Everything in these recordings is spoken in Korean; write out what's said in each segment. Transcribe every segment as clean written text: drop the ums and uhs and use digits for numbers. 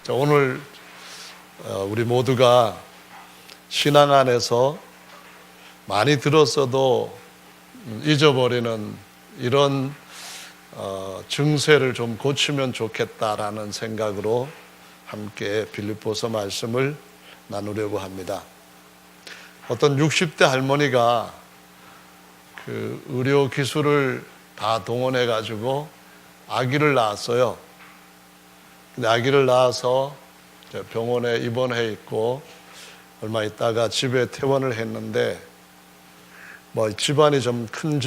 자, 오늘 우리 모두가 신앙 안에서 많이 들었어도 잊어버리는 이런 증세를 좀 고치면 좋겠다라는 생각으로 함께 빌립보서 말씀을 나누려고 합니다. 어떤 60대 할머니가 그 의료 기술을 다 동원해 가지고 아기를 낳았어요. 근데 아기를 낳아서 병원에 입원해 있고 얼마 있다가 집에 퇴원을 했는데 집안이 좀 큰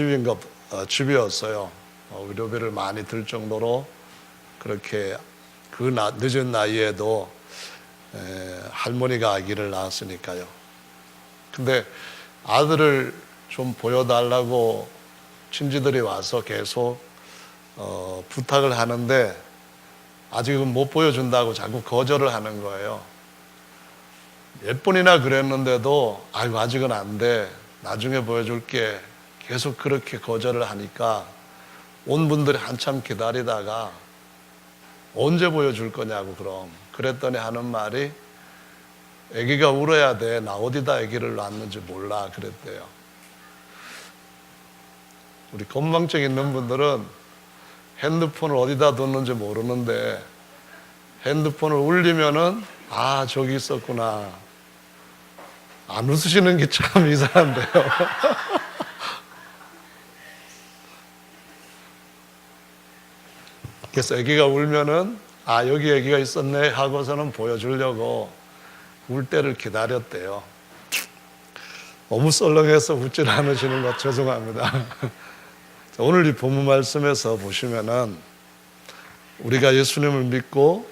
집이었어요. 의료비를 많이 들 정도로 그렇게 그 늦은 나이에도 할머니가 아기를 낳았으니까요. 근데 아들을 좀 보여달라고 친지들이 와서 계속 부탁을 하는데 아직은 못 보여준다고 자꾸 거절을 하는 거예요. 몇 번이나 그랬는데도 아직은 안 돼, 나중에 보여줄게, 계속 그렇게 거절을 하니까 온 분들이 한참 기다리다가 언제 보여줄 거냐고 그랬더니 하는 말이 아기가 울어야 돼, 나 어디다 아기를 놨는지 몰라 그랬대요. 우리 건망증 있는 분들은 핸드폰을 어디다 뒀는지 모르는데 핸드폰을 울리면은 저기 있었구나. 안 웃으시는 게 참 이상한데요. 그래서 아기가 울면은 여기 아기가 있었네 하고서는 보여주려고 울 때를 기다렸대요. 너무 썰렁해서 웃질 않으시는 것 죄송합니다. 오늘 이 본문 말씀에서 보시면은 우리가 예수님을 믿고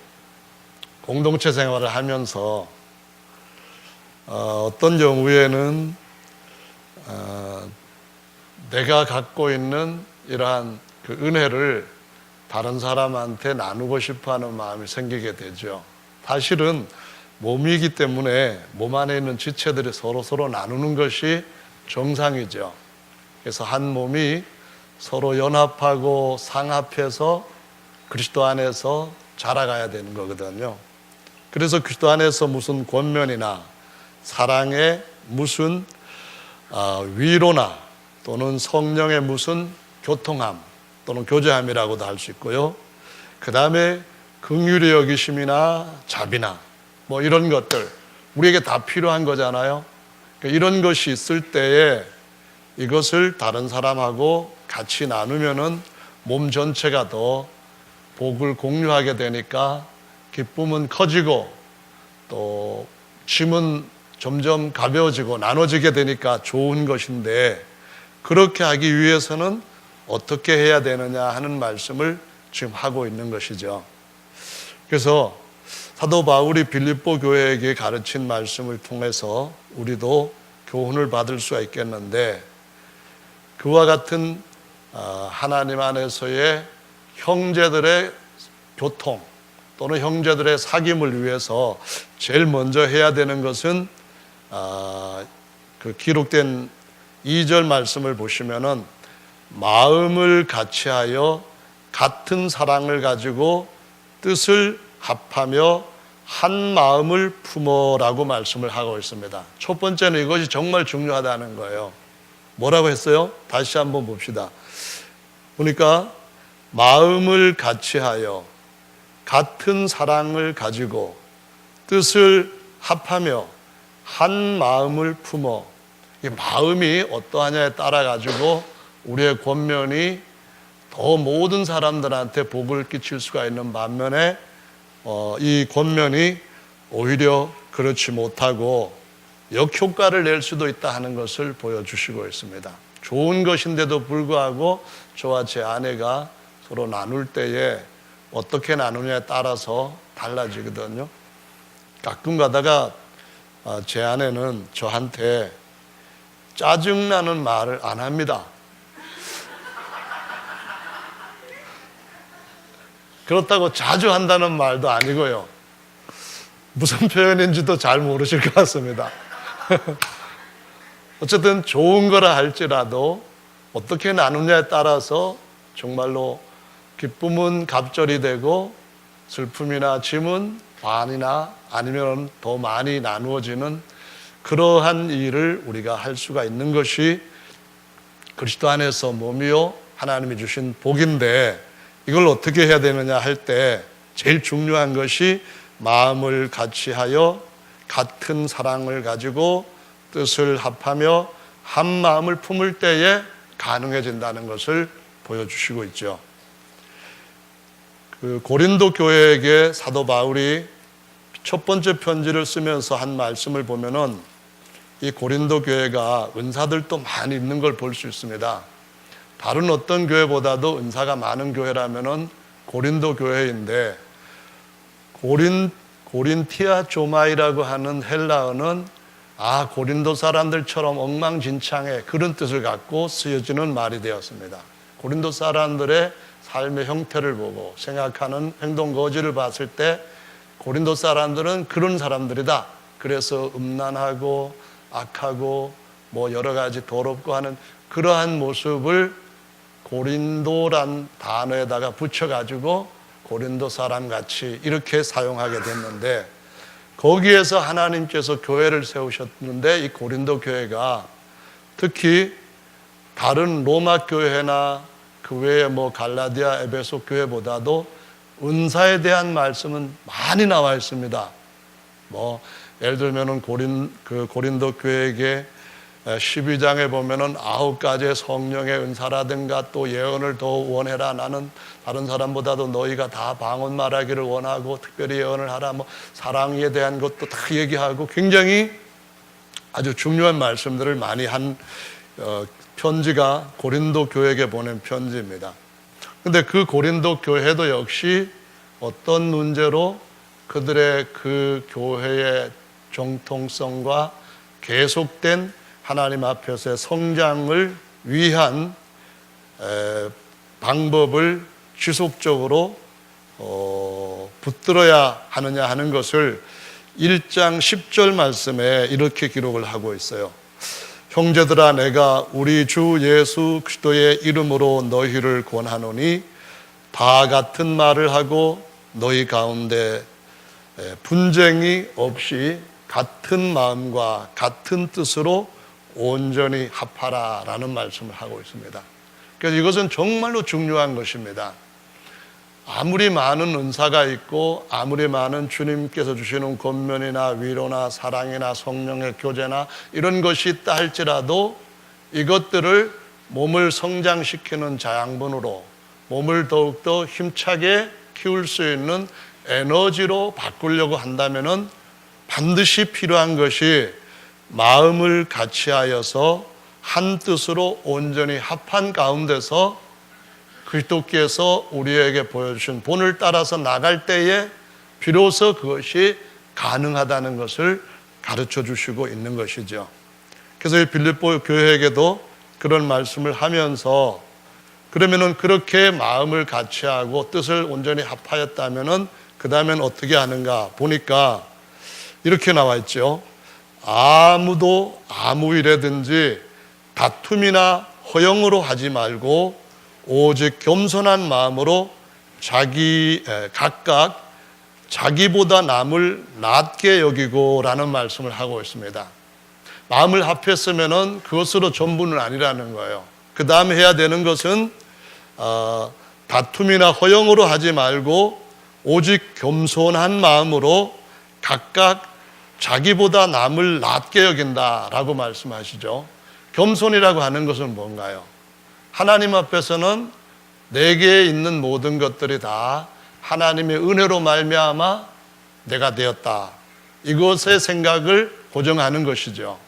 공동체 생활을 하면서 어떤 경우에는 내가 갖고 있는 이러한 그 은혜를 다른 사람한테 나누고 싶어하는 마음이 생기게 되죠. 사실은 몸이기 때문에 몸 안에 있는 지체들이 서로 나누는 것이 정상이죠. 그래서 한 몸이 서로 연합하고 상합해서 그리스도 안에서 자라가야 되는 거거든요. 그래서 그리스도 안에서 무슨 권면이나 사랑의 무슨 위로나 또는 성령의 무슨 교통함 또는 교제함이라고도 할 수 있고요. 그 다음에 긍휼히 여기심이나 자비나 이런 것들 우리에게 다 필요한 거잖아요. 그러니까 이런 것이 있을 때에 이것을 다른 사람하고 같이 나누면은 몸 전체가 더 복을 공유하게 되니까 기쁨은 커지고 또 짐은 점점 가벼워지고 나눠지게 되니까 좋은 것인데 그렇게 하기 위해서는 어떻게 해야 되느냐 하는 말씀을 지금 하고 있는 것이죠. 그래서 사도 바울이 빌립보 교회에게 가르친 말씀을 통해서 우리도 교훈을 받을 수가 있겠는데 그와 같은 하나님 안에서의 형제들의 교통 또는 형제들의 사귐을 위해서 제일 먼저 해야 되는 것은 그 기록된 2절 말씀을 보시면은 마음을 같이하여 같은 사랑을 가지고 뜻을 합하며 한 마음을 품어라고 말씀을 하고 있습니다. 첫 번째는 이것이 정말 중요하다는 거예요. 뭐라고 했어요? 다시 한번 봅시다. 보니까 마음을 같이하여 같은 사랑을 가지고 뜻을 합하며 한 마음을 품어. 이 마음이 어떠하냐에 따라 가지고 우리의 권면이 더 모든 사람들한테 복을 끼칠 수가 있는 반면에 이 권면이 오히려 그렇지 못하고 역효과를 낼 수도 있다 하는 것을 보여주시고 있습니다. 좋은 것인데도 불구하고 저와 제 아내가 서로 나눌 때에 어떻게 나누냐에 따라서 달라지거든요. 가끔 가다가 제 아내는 저한테 짜증나는 말을 안 합니다. 그렇다고 자주 한다는 말도 아니고요. 무슨 표현인지도 잘 모르실 것 같습니다. 어쨌든 좋은 거라 할지라도 어떻게 나누냐에 따라서 정말로 기쁨은 갑절이 되고 슬픔이나 짐은 반이나 아니면 더 많이 나누어지는 그러한 일을 우리가 할 수가 있는 것이 그리스도 안에서 몸이요 하나님이 주신 복인데, 이걸 어떻게 해야 되느냐 할 때 제일 중요한 것이 마음을 같이하여 같은 사랑을 가지고 뜻을 합하며 한 마음을 품을 때에 가능해진다는 것을 보여주시고 있죠. 그 고린도 교회에게 사도 바울이 첫 번째 편지를 쓰면서 한 말씀을 보면은 이 고린도 교회가 은사들도 많이 있는 걸 볼 수 있습니다. 다른 어떤 교회보다도 은사가 많은 교회라면은 고린도 교회인데, 고린티아 조마이라고 하는 헬라어는 고린도 사람들처럼 엉망진창의 그런 뜻을 갖고 쓰여지는 말이 되었습니다. 고린도 사람들의 삶의 형태를 보고 생각하는 행동 거지를 봤을 때 고린도 사람들은 그런 사람들이다. 그래서 음란하고 악하고 뭐 여러 가지 더럽고 하는 그러한 모습을 고린도란 단어에다가 붙여가지고 고린도 사람 같이 이렇게 사용하게 됐는데, 거기에서 하나님께서 교회를 세우셨는데 이 고린도 교회가 특히 다른 로마 교회나 그 외에 뭐 갈라디아, 에베소 교회보다도 은사에 대한 말씀은 많이 나와 있습니다. 뭐 예를 들면은 고린도 교회에게 12장에 보면은 9가지의 성령의 은사라든가 또 예언을 더 원해라. 나는 다른 사람보다도 너희가 다 방언 말하기를 원하고 특별히 예언을 하라. 뭐 사랑에 대한 것도 다 얘기하고 굉장히 아주 중요한 말씀들을 많이 한 편지가 고린도 교회에게 보낸 편지입니다. 근데 그 고린도 교회도 역시 어떤 문제로 그들의 그 교회의 정통성과 계속된 하나님 앞에서의 성장을 위한 방법을 지속적으로 붙들어야 하느냐 하는 것을 1장 10절 말씀에 이렇게 기록을 하고 있어요. 형제들아, 내가 우리 주 예수 그리스도의 이름으로 너희를 권하노니 다 같은 말을 하고 너희 가운데 분쟁이 없이 같은 마음과 같은 뜻으로 온전히 합하라 라는 말씀을 하고 있습니다. 그래서 이것은 정말로 중요한 것입니다. 아무리 많은 은사가 있고 아무리 많은 주님께서 주시는 권면이나 위로나 사랑이나 성령의 교제나 이런 것이 있다 할지라도 이것들을 몸을 성장시키는 자양분으로 몸을 더욱더 힘차게 키울 수 있는 에너지로 바꾸려고 한다면은 반드시 필요한 것이 마음을 같이하여서 한 뜻으로 온전히 합한 가운데서 그리스도께서 우리에게 보여주신 본을 따라서 나갈 때에 비로소 그것이 가능하다는 것을 가르쳐 주시고 있는 것이죠. 그래서 이 빌립보 교회에게도 그런 말씀을 하면서, 그러면은 그렇게 마음을 같이하고 뜻을 온전히 합하였다면은 그 다음엔 어떻게 하는가 보니까 이렇게 나와 있죠. 아무도 아무 일에든지 다툼이나 허영으로 하지 말고 오직 겸손한 마음으로 각각 자기보다 남을 낮게 여기고 라는 말씀을 하고 있습니다. 마음을 합했으면은 그것으로 전부는 아니라는 거예요. 그 다음에 해야 되는 것은 다툼이나 허영으로 하지 말고 오직 겸손한 마음으로 각각 자기보다 남을 낮게 여긴다라고 말씀하시죠. 겸손이라고 하는 것은 뭔가요? 하나님 앞에서는 내게 있는 모든 것들이 다 하나님의 은혜로 말미암아 내가 되었다. 이것의 생각을 고정하는 것이죠.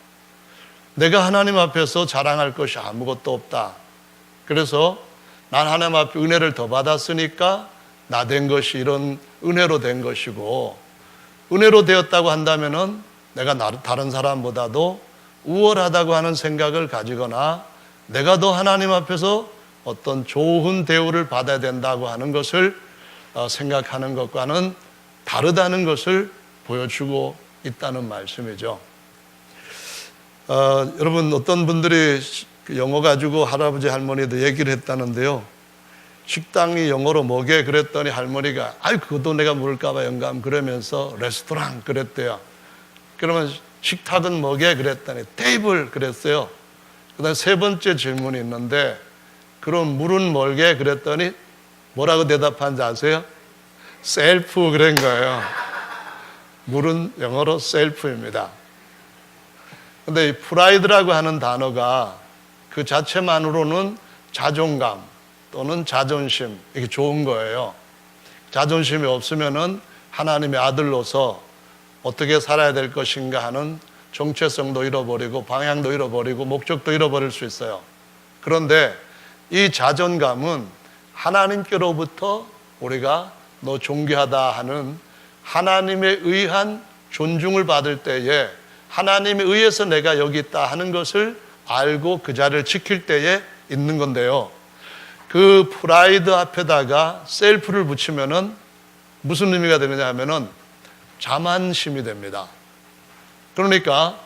내가 하나님 앞에서 자랑할 것이 아무것도 없다. 그래서 난 하나님 앞에 은혜를 더 받았으니까 나 된 것이 이런 은혜로 된 것이고, 은혜로 되었다고 한다면은 내가 다른 사람보다도 우월하다고 하는 생각을 가지거나 내가 더 하나님 앞에서 어떤 좋은 대우를 받아야 된다고 하는 것을 생각하는 것과는 다르다는 것을 보여주고 있다는 말씀이죠. 여러분, 어떤 분들이 영어 가지고 할아버지 할머니도 얘기를 했다는데요. 식당이 영어로 뭐게 그랬더니 할머니가 아이 그것도 내가 물을까봐 영감 그러면서 레스토랑 그랬대요. 그러면 식탁은 뭐게 그랬더니 테이블 그랬어요. 그다음 세 번째 질문이 있는데 그럼 물은 뭘게 그랬더니 뭐라고 대답한지 아세요? 셀프 그런 거예요. 물은 영어로 셀프입니다. 근데 이 프라이드라고 하는 단어가 그 자체만으로는 자존감 또는 자존심 이게 좋은 거예요. 자존심이 없으면은 하나님의 아들로서 어떻게 살아야 될 것인가 하는 정체성도 잃어버리고 방향도 잃어버리고 목적도 잃어버릴 수 있어요. 그런데 이 자존감은 하나님께로부터 우리가 너 존귀하다 하는 하나님에 의한 존중을 받을 때에 하나님에 의해서 내가 여기 있다 하는 것을 알고 그 자리를 지킬 때에 있는 건데요. 그 프라이드 앞에다가 셀프를 붙이면은 무슨 의미가 되느냐 하면은 자만심이 됩니다. 그러니까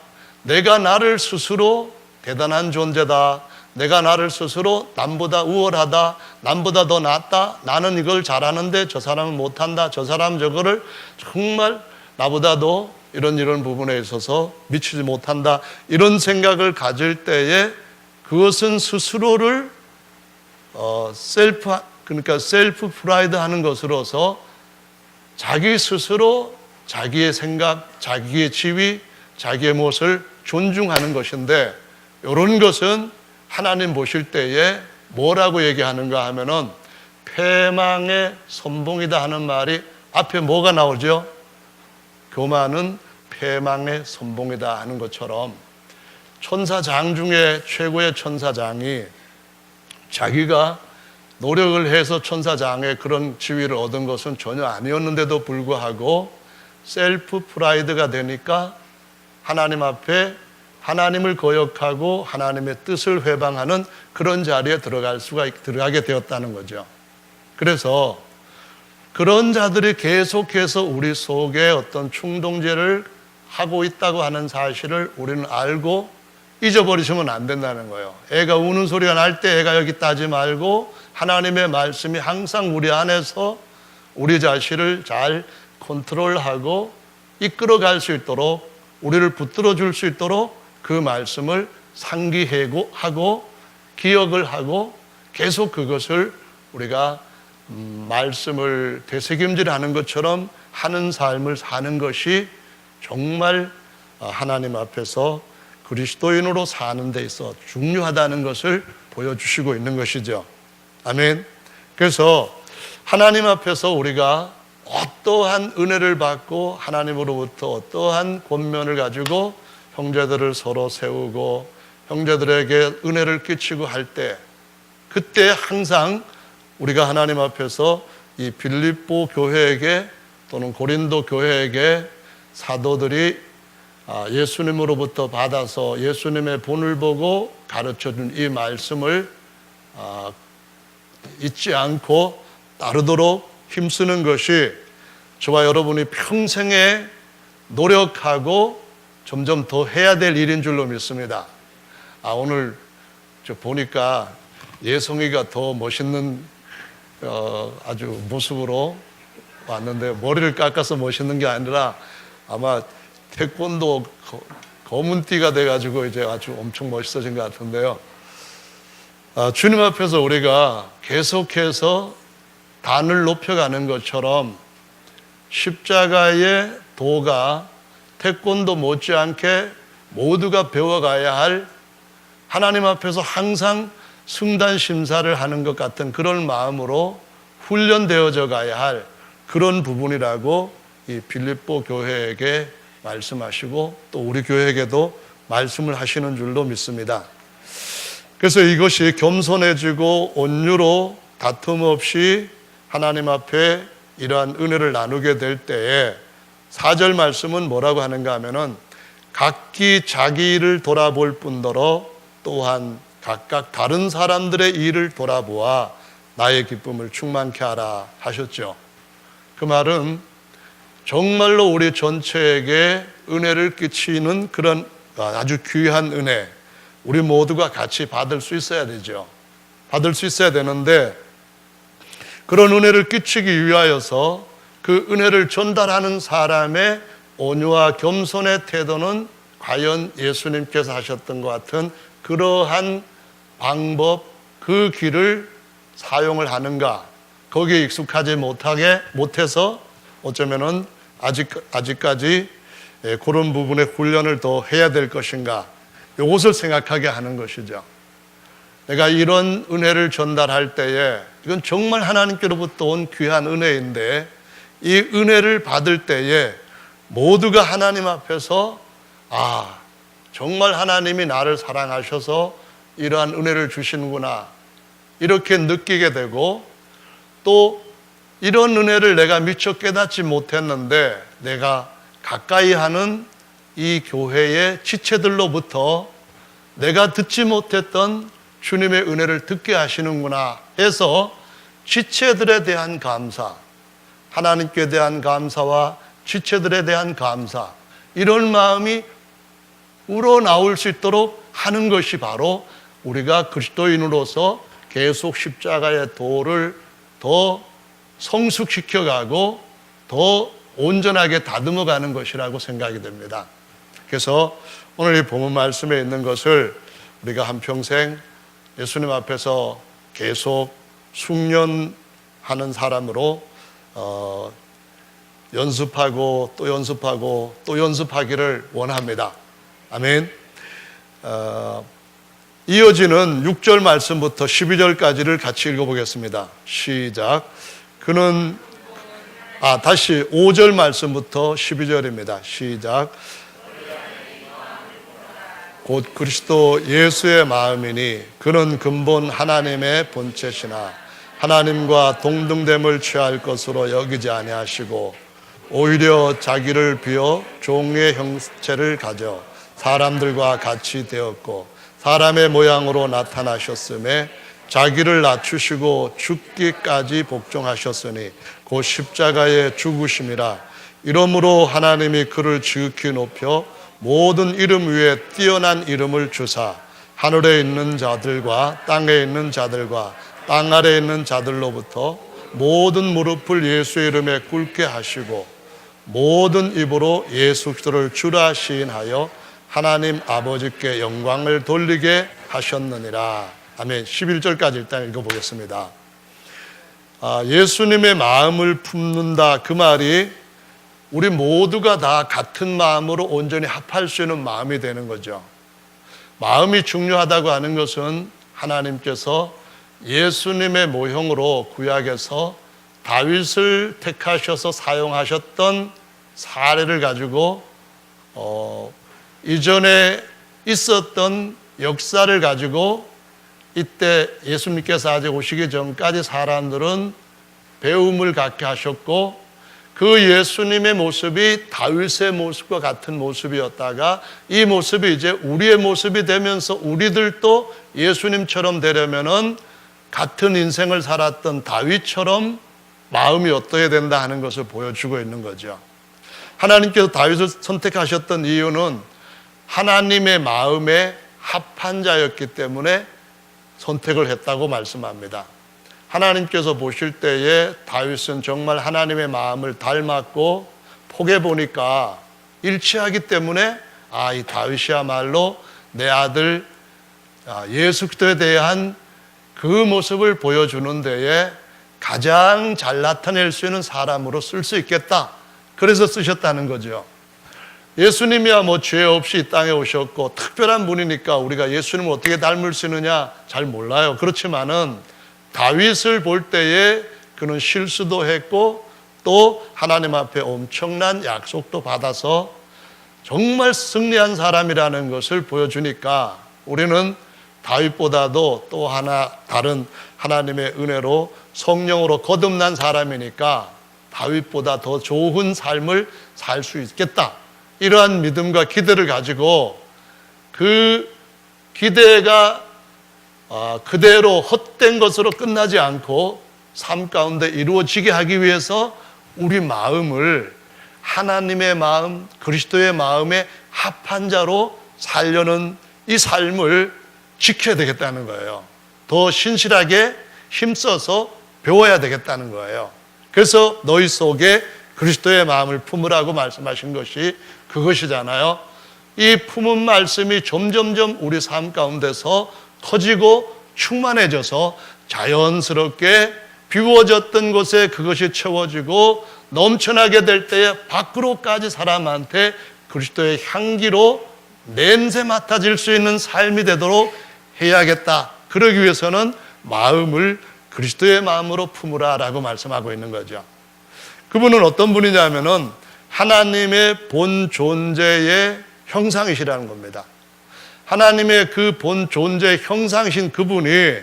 내가 나를 스스로 대단한 존재다. 내가 나를 스스로 남보다 우월하다. 남보다 더 낫다. 나는 이걸 잘하는데 저 사람은 못한다. 저 사람 저거를 정말 나보다도 이런 부분에 있어서 미치지 못한다. 이런 생각을 가질 때에 그것은 스스로를 그러니까 셀프 프라이드 하는 것으로서 자기 스스로 자기의 생각, 자기의 지위, 자기의 무엇을 존중하는 것인데 이런 것은 하나님 보실 때에 뭐라고 얘기하는가 하면은 패망의 선봉이다 하는 말이 앞에 뭐가 나오죠? 교만은 패망의 선봉이다 하는 것처럼 천사장 중에 최고의 천사장이 자기가 노력을 해서 천사장의 그런 지위를 얻은 것은 전혀 아니었는데도 불구하고 셀프 프라이드가 되니까 하나님 앞에 하나님을 거역하고 하나님의 뜻을 회방하는 그런 자리에 들어가게 되었다는 거죠. 그래서 그런 자들이 계속해서 우리 속에 어떤 충동죄를 하고 있다고 하는 사실을 우리는 알고 잊어버리시면 안 된다는 거예요. 애가 우는 소리가 날 때 애가 여기 있다지 말고 하나님의 말씀이 항상 우리 안에서 우리 자신을 잘 컨트롤하고 이끌어갈 수 있도록 우리를 붙들어 줄 수 있도록 그 말씀을 상기하고 기억을 하고 계속 그것을 우리가 말씀을 되새김질하는 것처럼 하는 삶을 사는 것이 정말 하나님 앞에서 그리스도인으로 사는 데 있어 중요하다는 것을 보여주시고 있는 것이죠. 아멘. 그래서 하나님 앞에서 우리가 어떠한 은혜를 받고 하나님으로부터 어떠한 권면을 가지고 형제들을 서로 세우고 형제들에게 은혜를 끼치고 할 때 그때 항상 우리가 하나님 앞에서 이 빌립보 교회에게 또는 고린도 교회에게 사도들이 예수님으로부터 받아서 예수님의 본을 보고 가르쳐준 이 말씀을 잊지 않고 따르도록 힘쓰는 것이 저와 여러분이 평생에 노력하고 점점 더 해야 될 일인 줄로 믿습니다. 오늘 저 보니까 예성이가 더 멋있는 아주 모습으로 왔는데 머리를 깎아서 멋있는 게 아니라 아마 태권도 검은띠가 돼가지고 이제 아주 엄청 멋있어진 것 같은데요. 주님 앞에서 우리가 계속해서 단을 높여가는 것처럼 십자가의 도가 태권도 못지않게 모두가 배워가야 할 하나님 앞에서 항상 승단 심사를 하는 것 같은 그런 마음으로 훈련되어져 가야 할 그런 부분이라고 이 빌립보 교회에게 말씀하시고 또 우리 교회에게도 말씀을 하시는 줄로 믿습니다. 그래서 이것이 겸손해지고 온유로 다툼 없이 하나님 앞에 이러한 은혜를 나누게 될 때에 4절 말씀은 뭐라고 하는가 하면은 각기 자기 일을 돌아볼 뿐더러 또한 각각 다른 사람들의 일을 돌아보아 나의 기쁨을 충만케 하라 하셨죠. 그 말은 정말로 우리 전체에게 은혜를 끼치는 그런 아주 귀한 은혜 우리 모두가 같이 받을 수 있어야 되죠. 받을 수 있어야 되는데 그런 은혜를 끼치기 위하여서 그 은혜를 전달하는 사람의 온유와 겸손의 태도는 과연 예수님께서 하셨던 것 같은 그러한 방법, 그 길을 사용을 하는가? 거기에 익숙하지 못해서 어쩌면은 아직까지 그런 부분의 훈련을 더 해야 될 것인가? 이것을 생각하게 하는 것이죠. 내가 이런 은혜를 전달할 때에 이건 정말 하나님께로부터 온 귀한 은혜인데 이 은혜를 받을 때에 모두가 하나님 앞에서 정말 하나님이 나를 사랑하셔서 이러한 은혜를 주시는구나 이렇게 느끼게 되고, 또 이런 은혜를 내가 미처 깨닫지 못했는데 내가 가까이 하는 이 교회의 지체들로부터 내가 듣지 못했던 주님의 은혜를 듣게 하시는구나 해서 지체들에 대한 감사, 하나님께 대한 감사와 지체들에 대한 감사, 이런 마음이 우러나올 수 있도록 하는 것이 바로 우리가 그리스도인으로서 계속 십자가의 도를 더 성숙시켜가고 더 온전하게 다듬어가는 것이라고 생각이 됩니다. 그래서 오늘 이 본문 말씀에 있는 것을 우리가 한평생 예수님 앞에서 계속 숙련하는 사람으로 연습하고 또 연습하고 또 연습하기를 원합니다. 아멘. 이어지는 6절 말씀부터 12절까지를 같이 읽어보겠습니다. 시작. 다시 5절 말씀부터 12절입니다. 시작. 곧 그리스도 예수의 마음이니 그는 근본 하나님의 본체시나 하나님과 동등됨을 취할 것으로 여기지 아니하시고 오히려 자기를 비워 종의 형체를 가져 사람들과 같이 되었고 사람의 모양으로 나타나셨음에 자기를 낮추시고 죽기까지 복종하셨으니 곧 십자가의 죽으심이라. 이러므로 하나님이 그를 지극히 높여 모든 이름 위에 뛰어난 이름을 주사 하늘에 있는 자들과 땅에 있는 자들과 땅 아래에 있는 자들로부터 모든 무릎을 예수의 이름에 꿇게 하시고 모든 입으로 예수 그리스도를 주라 시인하여 하나님 아버지께 영광을 돌리게 하셨느니라. 아멘. 11절까지 일단 읽어보겠습니다. 예수님의 마음을 품는다, 그 말이 우리 모두가 다 같은 마음으로 온전히 합할 수 있는 마음이 되는 거죠. 마음이 중요하다고 하는 것은 하나님께서 예수님의 모형으로 구약에서 다윗을 택하셔서 사용하셨던 사례를 가지고 이전에 있었던 역사를 가지고 이때 예수님께서 아직 오시기 전까지 사람들은 배움을 갖게 하셨고 그 예수님의 모습이 다윗의 모습과 같은 모습이었다가 이 모습이 이제 우리의 모습이 되면서 우리들도 예수님처럼 되려면은 같은 인생을 살았던 다윗처럼 마음이 어떠해야 된다 하는 것을 보여주고 있는 거죠. 하나님께서 다윗을 선택하셨던 이유는 하나님의 마음에 합한 자였기 때문에 선택을 했다고 말씀합니다. 하나님께서 보실 때에 다윗은 정말 하나님의 마음을 닮았고 포개 보니까 일치하기 때문에 이 다윗이야말로 내 아들 예수 그리스도에 대한 그 모습을 보여주는 데에 가장 잘 나타낼 수 있는 사람으로 쓸 수 있겠다. 그래서 쓰셨다는 거죠. 예수님이야 죄 없이 이 땅에 오셨고 특별한 분이니까 우리가 예수님을 어떻게 닮을 수 있느냐 잘 몰라요. 그렇지만은 다윗을 볼 때에 그는 실수도 했고 또 하나님 앞에 엄청난 약속도 받아서 정말 승리한 사람이라는 것을 보여주니까 우리는 다윗보다도 또 하나 다른 하나님의 은혜로 성령으로 거듭난 사람이니까 다윗보다 더 좋은 삶을 살 수 있겠다. 이러한 믿음과 기대를 가지고 그 기대가 그대로 헛된 것으로 끝나지 않고 삶 가운데 이루어지게 하기 위해서 우리 마음을 하나님의 마음, 그리스도의 마음에 합한 자로 살려는 이 삶을 지켜야 되겠다는 거예요. 더 신실하게 힘써서 배워야 되겠다는 거예요. 그래서 너희 속에 그리스도의 마음을 품으라고 말씀하신 것이 그것이잖아요. 이 품은 말씀이 점점점 우리 삶 가운데서 터지고 충만해져서 자연스럽게 비워졌던 곳에 그것이 채워지고 넘쳐나게 될 때에 밖으로까지 사람한테 그리스도의 향기로 냄새 맡아질 수 있는 삶이 되도록 해야겠다. 그러기 위해서는 마음을 그리스도의 마음으로 품으라 라고 말씀하고 있는 거죠. 그분은 어떤 분이냐면은 하나님의 본 존재의 형상이시라는 겁니다. 하나님의 그 본 존재의 형상이신 그분이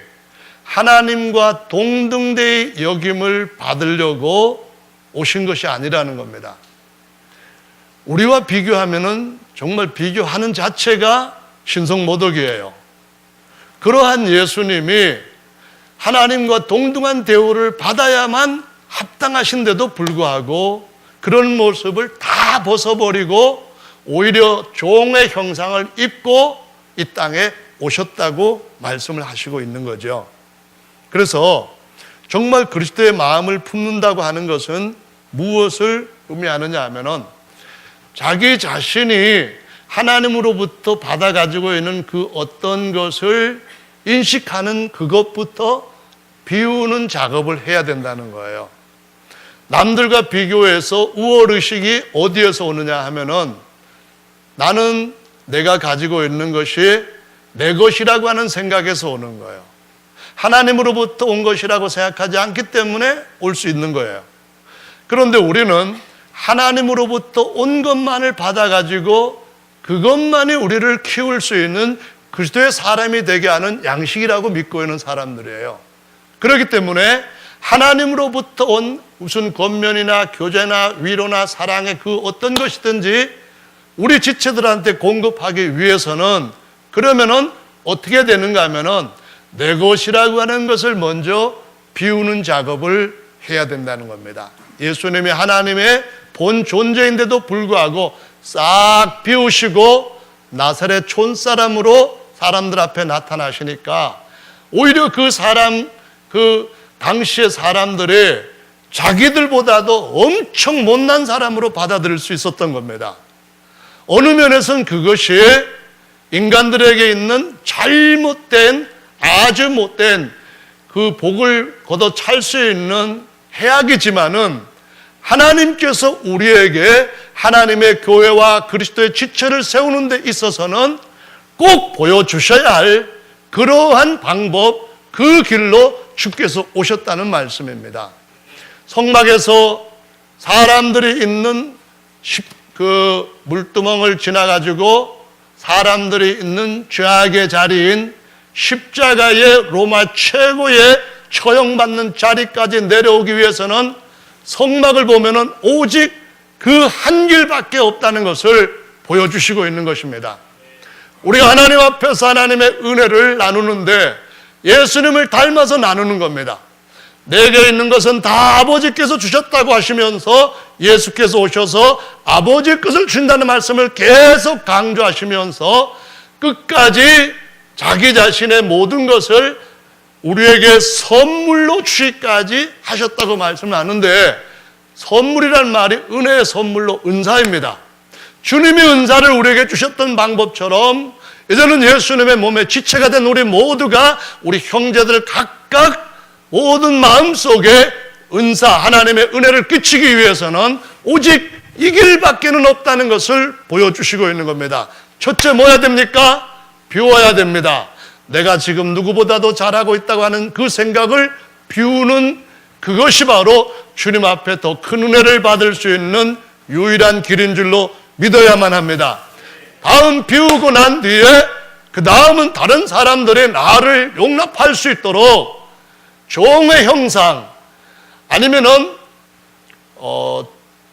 하나님과 동등되이 여김을 받으려고 오신 것이 아니라는 겁니다. 우리와 비교하면은 정말 비교하는 자체가 신성모독이에요. 그러한 예수님이 하나님과 동등한 대우를 받아야만 합당하신데도 불구하고 그런 모습을 다 벗어버리고 오히려 종의 형상을 입고 이 땅에 오셨다고 말씀을 하시고 있는 거죠. 그래서 정말 그리스도의 마음을 품는다고 하는 것은 무엇을 의미하느냐 하면은 자기 자신이 하나님으로부터 받아가지고 있는 그 어떤 것을 인식하는 그것부터 비우는 작업을 해야 된다는 거예요. 남들과 비교해서 우월의식이 어디에서 오느냐 하면은 나는 내가 가지고 있는 것이 내 것이라고 하는 생각에서 오는 거예요. 하나님으로부터 온 것이라고 생각하지 않기 때문에 올 수 있는 거예요. 그런데 우리는 하나님으로부터 온 것만을 받아가지고 그것만이 우리를 키울 수 있는 그리스도의 사람이 되게 하는 양식이라고 믿고 있는 사람들이에요. 그렇기 때문에 하나님으로부터 온 무슨 권면이나 교제나 위로나 사랑의 그 어떤 것이든지 우리 지체들한테 공급하기 위해서는 그러면은 어떻게 되는가 하면은 내 것이라고 하는 것을 먼저 비우는 작업을 해야 된다는 겁니다. 예수님이 하나님의 본 존재인데도 불구하고 싹 비우시고 나사렛 촌사람으로 사람들 앞에 나타나시니까 오히려 그 당시의 사람들이 자기들보다도 엄청 못난 사람으로 받아들일 수 있었던 겁니다. 어느 면에서는 그것이 인간들에게 있는 잘못된 아주 못된 그 복을 걷어찰 수 있는 해악이지만은 하나님께서 우리에게 하나님의 교회와 그리스도의 지체를 세우는 데 있어서는 꼭 보여주셔야 할 그러한 방법, 그 길로 주께서 오셨다는 말씀입니다. 성막에서 사람들이 있는 그 물두멍을 지나가지고 사람들이 있는 죄악의 자리인 십자가의 로마 최고의 처형받는 자리까지 내려오기 위해서는 성막을 보면은 오직 그 한 길밖에 없다는 것을 보여주시고 있는 것입니다. 우리가 하나님 앞에서 하나님의 은혜를 나누는데 예수님을 닮아서 나누는 겁니다. 내게 있는 것은 다 아버지께서 주셨다고 하시면서 예수께서 오셔서 아버지의 것을 준다는 말씀을 계속 강조하시면서 끝까지 자기 자신의 모든 것을 우리에게 선물로 주시기까지 하셨다고 말씀을 하는데 선물이란 말이 은혜의 선물로 은사입니다. 주님이 은사를 우리에게 주셨던 방법처럼 이제는 예수님의 몸의 지체가 된 우리 모두가 우리 형제들 각각 모든 마음속에 은사, 하나님의 은혜를 끼치기 위해서는 오직 이 길밖에는 없다는 것을 보여주시고 있는 겁니다. 첫째 뭐야 됩니까? 비워야 됩니다. 내가 지금 누구보다도 잘하고 있다고 하는 그 생각을 비우는 그것이 바로 주님 앞에 더 큰 은혜를 받을 수 있는 유일한 길인 줄로 믿어야만 합니다. 다음 비우고 난 뒤에 그 다음은 다른 사람들의 나를 용납할 수 있도록 종의 형상 아니면은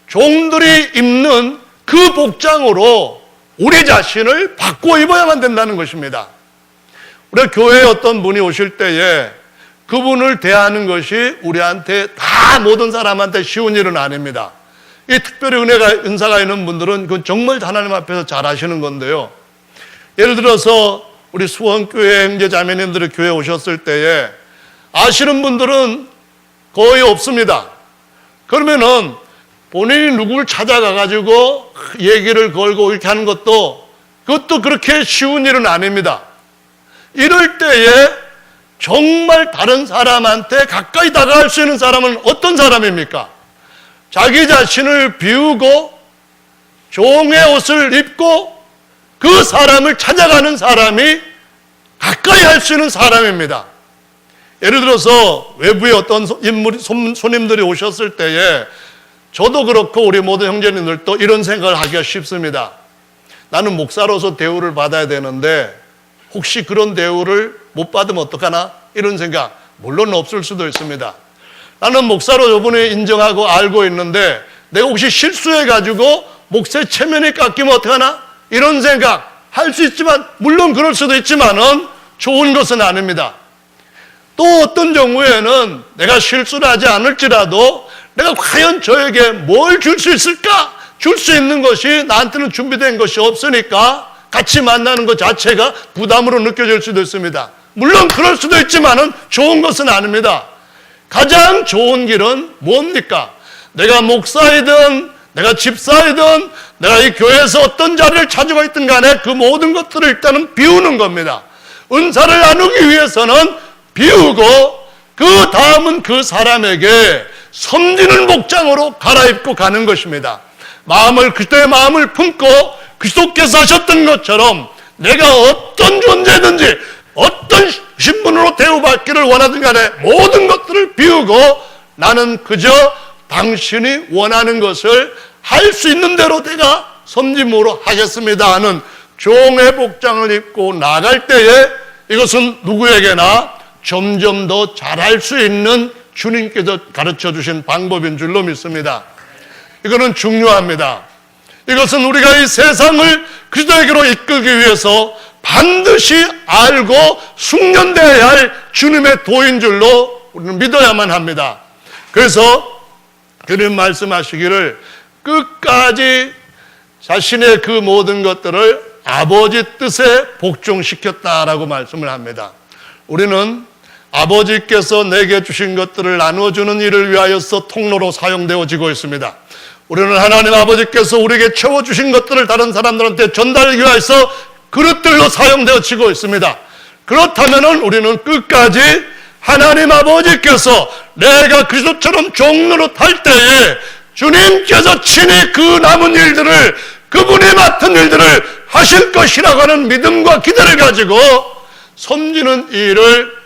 종들이 입는 그 복장으로 우리 자신을 바꿔 입어야만 된다는 것입니다. 우리 교회에 어떤 분이 오실 때에 그분을 대하는 것이 우리한테 다 모든 사람한테 쉬운 일은 아닙니다. 이 특별히 은사가 있는 분들은 그건 정말 하나님 앞에서 잘 하시는 건데요. 예를 들어서 우리 수원교회 형제 자매님들이 교회에 오셨을 때에 아시는 분들은 거의 없습니다. 그러면은 본인이 누구를 찾아가가지고 얘기를 걸고 이렇게 하는 것도 그것도 그렇게 쉬운 일은 아닙니다. 이럴 때에 정말 다른 사람한테 가까이 다가갈 수 있는 사람은 어떤 사람입니까? 자기 자신을 비우고 종의 옷을 입고 그 사람을 찾아가는 사람이 가까이 할 수 있는 사람입니다. 예를 들어서 외부에 어떤 손님들이 오셨을 때에 저도 그렇고 우리 모든 형제님들도 이런 생각을 하기가 쉽습니다. 나는 목사로서 대우를 받아야 되는데 혹시 그런 대우를 못 받으면 어떡하나? 이런 생각 물론 없을 수도 있습니다. 나는 목사로 이번에 인정하고 알고 있는데 내가 혹시 실수해가지고 목사의 체면이 깎이면 어떡하나? 이런 생각 할 수 있지만 물론 그럴 수도 있지만은 좋은 것은 아닙니다. 또 어떤 경우에는 내가 실수를 하지 않을지라도 내가 과연 저에게 뭘 줄 수 있을까? 줄 수 있는 것이 나한테는 준비된 것이 없으니까 같이 만나는 것 자체가 부담으로 느껴질 수도 있습니다. 물론 그럴 수도 있지만은 좋은 것은 아닙니다. 가장 좋은 길은 뭡니까? 내가 목사이든 내가 집사이든 내가 이 교회에서 어떤 자리를 차지하고 있든 간에 그 모든 것들을 일단은 비우는 겁니다. 은사를 나누기 위해서는 비우고 그 다음은 그 사람에게 섬기는 복장으로 갈아입고 가는 것입니다. 그때의 마음을 품고 그리스도께서 하셨던 것처럼 내가 어떤 존재든지 어떤 신분으로 대우받기를 원하든 간에 모든 것들을 비우고 나는 그저 당신이 원하는 것을 할 수 있는 대로 내가 섬김으로 하겠습니다 하는 종의 복장을 입고 나갈 때에 이것은 누구에게나 점점 더 잘할 수 있는 주님께서 가르쳐 주신 방법인 줄로 믿습니다. 이거는 중요합니다. 이것은 우리가 이 세상을 그리스도에게로 이끌기 위해서 반드시 알고 숙련되어야 할 주님의 도인 줄로 우리는 믿어야만 합니다. 그래서 주님 말씀하시기를 끝까지 자신의 그 모든 것들을 아버지 뜻에 복종시켰다라고 말씀을 합니다. 우리는 아버지께서 내게 주신 것들을 나누어주는 일을 위하여서 통로로 사용되어지고 있습니다. 우리는 하나님 아버지께서 우리에게 채워주신 것들을 다른 사람들한테 전달하기 위해서 그릇들로 사용되어지고 있습니다. 그렇다면 우리는 끝까지 하나님 아버지께서 내가 그리스도처럼 종로로 탈 때에 주님께서 친히 그 남은 일들을 그분이 맡은 일들을 하실 것이라고 하는 믿음과 기대를 가지고 섬기는 일을